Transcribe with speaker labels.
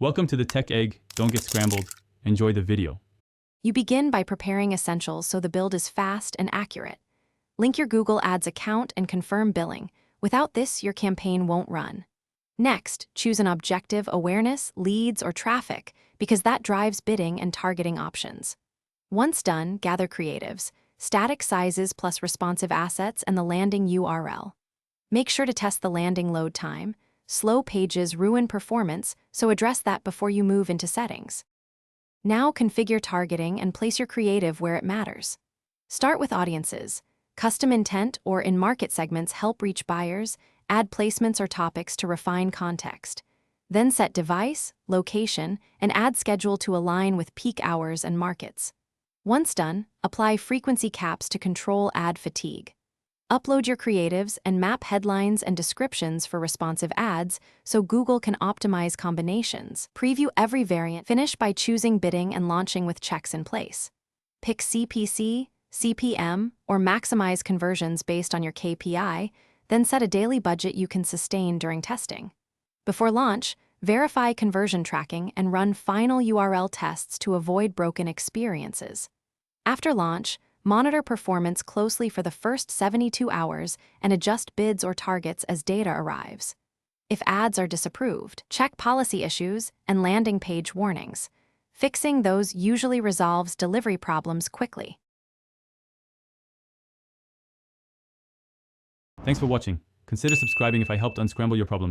Speaker 1: Welcome to the Tech Egg. Don't get scrambled. Enjoy the video.
Speaker 2: You begin by preparing essentials so the build is fast and accurate. Link your Google Ads account and confirm billing. Without this, your campaign won't run. Next, choose an objective: awareness, leads, or traffic, because that drives bidding and targeting options. Once done, gather creatives, static sizes plus responsive assets, and the landing URL. Make sure to test the landing load time. Slow pages ruin performance, so address that before you move into settings. Now configure targeting and place your creative where it matters. Start with audiences. Custom intent or in-market segments help reach buyers. Add placements or topics to refine context. Then set device, location, and ad schedule to align with peak hours and markets. Once done, apply frequency caps to control ad fatigue. Upload your creatives and map headlines and descriptions for responsive ads so Google can optimize combinations. Preview every variant. Finish by choosing bidding and launching with checks in place. Pick CPC, CPM, or maximize conversions based on your KPI, then set a daily budget you can sustain during testing. Before launch, verify conversion tracking and run final URL tests to avoid broken experiences. After launch, monitor performance closely for the first 72 hours and adjust bids or targets as data arrives. If ads are disapproved, check policy issues and landing page warnings. Fixing those usually resolves delivery problems quickly.
Speaker 1: Thanks for watching. Consider subscribing if I helped unscramble your problems.